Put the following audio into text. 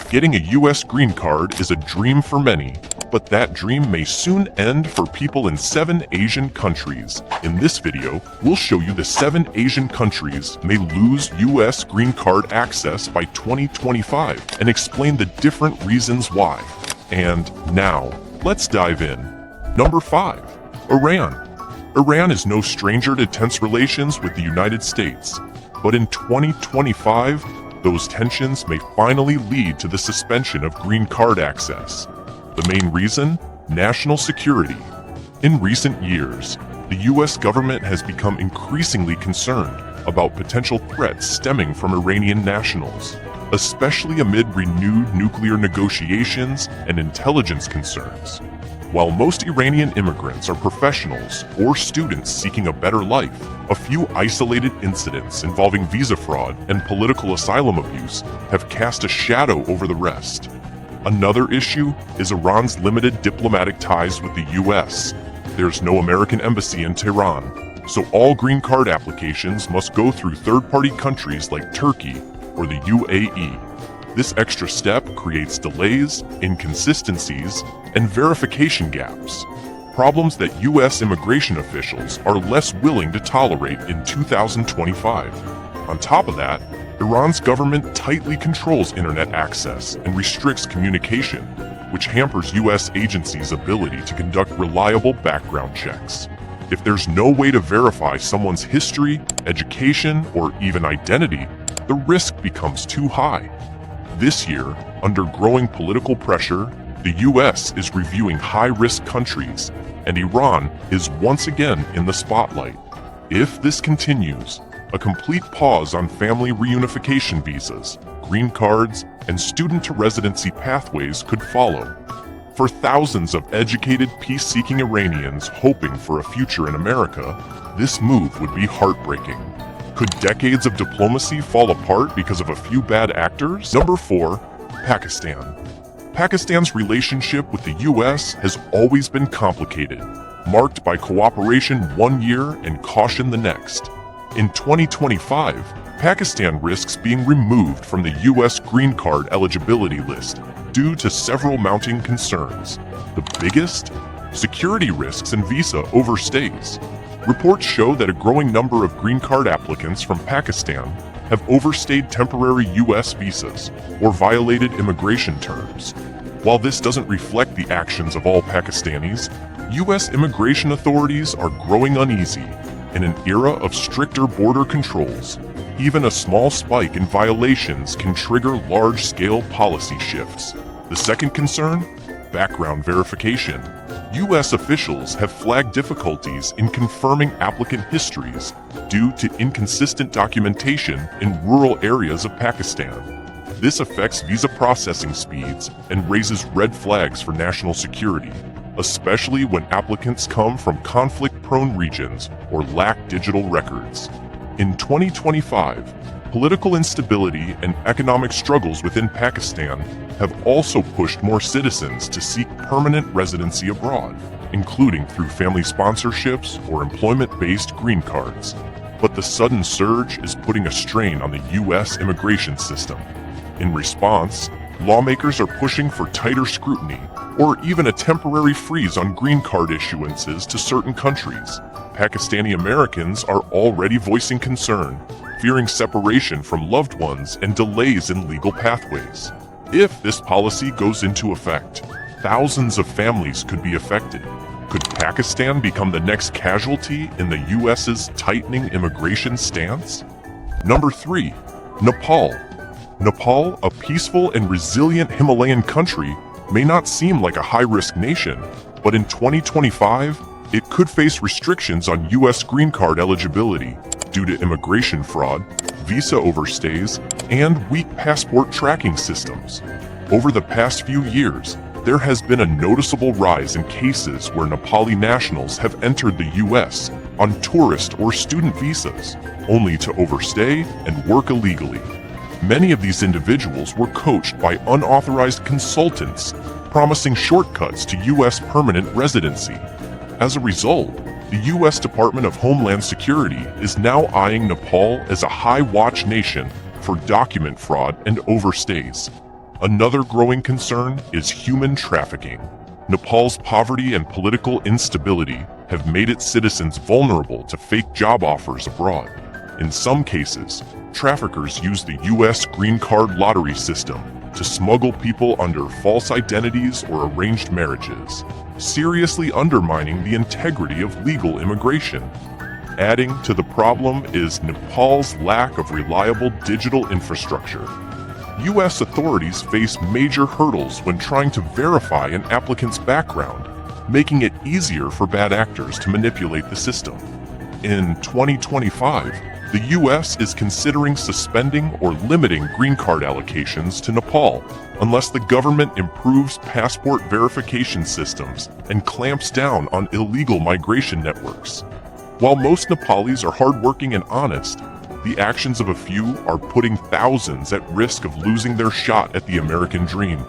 Getting a U.S. green card is a dream for many, but that dream may soon end for people in 7 Asian countries. In this video, we'll show you the 7 Asian countries may lose U.S. green card access by 2025 and explain the different reasons why. And now, let's dive in. Number 5. Iran. Iran is no stranger to tense relations with the United States, but in 2025, those tensions may finally lead to the suspension of green card access. The main reason? National security. In recent years, the U.S. government has become increasingly concerned about potential threats stemming from Iranian nationals, especially amid renewed nuclear negotiations and intelligence concerns. While most Iranian immigrants are professionals or students seeking a better life, a few isolated incidents involving visa fraud and political asylum abuse have cast a shadow over the rest. Another issue is Iran's limited diplomatic ties with the U.S. There's no American embassy in Tehran, so all green card applications must go through third-party countries like Turkey or the UAE. This extra step creates delays, inconsistencies, and verification gaps, problems that U.S. immigration officials are less willing to tolerate in 2025. On top of that, Iran's government tightly controls internet access and restricts communication, which hampers U.S. agencies' ability to conduct reliable background checks. If there's no way to verify someone's history, education, or even identity, the risk becomes too high. This year, under growing political pressure, the U.S. is reviewing high-risk countries, and Iran is once again in the spotlight. If this continues, a complete pause on family reunification visas, green cards, and student-to-residency pathways could follow. For thousands of educated, peace-seeking Iranians hoping for a future in America, this move would be heartbreaking. Could decades of diplomacy fall apart because of a few bad actors? Number 4. Pakistan. Pakistan's relationship with the U.S. has always been complicated, marked by cooperation one year and caution the next. In 2025, Pakistan risks being removed from the U.S. green card eligibility list due to several mounting concerns. The biggest? Security risks and visa overstays. Reports show that a growing number of green card applicants from Pakistan have overstayed temporary U.S. visas or violated immigration terms. While this doesn't reflect the actions of all Pakistanis, U.S. immigration authorities are growing uneasy. In an era of stricter border controls, even a small spike in violations can trigger large-scale policy shifts. The second concern? Background verification. U.S. officials have flagged difficulties in confirming applicant histories due to inconsistent documentation in rural areas of Pakistan. This affects visa processing speeds and raises red flags for national security, especially when applicants come from conflict-prone regions or lack digital records. In 2025, political instability and economic struggles within Pakistan have also pushed more citizens to seek permanent residency abroad, including through family sponsorships or employment-based green cards. But the sudden surge is putting a strain on the U.S. immigration system. In response, lawmakers are pushing for tighter scrutiny or even a temporary freeze on green card issuances to certain countries. Pakistani Americans are already voicing concern, fearing separation from loved ones and delays in legal pathways. If this policy goes into effect, thousands of families could be affected. Could Pakistan become the next casualty in the U.S.'s tightening immigration stance? Number 3. Nepal. Nepal, a peaceful and resilient Himalayan country, may not seem like a high-risk nation, but in 2025, it could face restrictions on U.S. green card eligibility due to immigration fraud, visa overstays, and weak passport tracking systems. Over the past few years, there has been a noticeable rise in cases where Nepali nationals have entered the U.S. on tourist or student visas, only to overstay and work illegally. Many of these individuals were coached by unauthorized consultants, promising shortcuts to U.S. permanent residency. As a result, the U.S. Department of Homeland Security is now eyeing Nepal as a high-watch nation for document fraud and overstays. Another growing concern is human trafficking. Nepal's poverty and political instability have made its citizens vulnerable to fake job offers abroad. In some cases, traffickers use the U.S. green card lottery system to smuggle people under false identities or arranged marriages, seriously undermining the integrity of legal immigration. Adding to the problem is Nepal's lack of reliable digital infrastructure. U.S. authorities face major hurdles when trying to verify an applicant's background, making it easier for bad actors to manipulate the system. In 2025, the U.S. is considering suspending or limiting green card allocations to Nepal unless the government improves passport verification systems and clamps down on illegal migration networks. While most Nepalis are hardworking and honest, the actions of a few are putting thousands at risk of losing their shot at the American dream.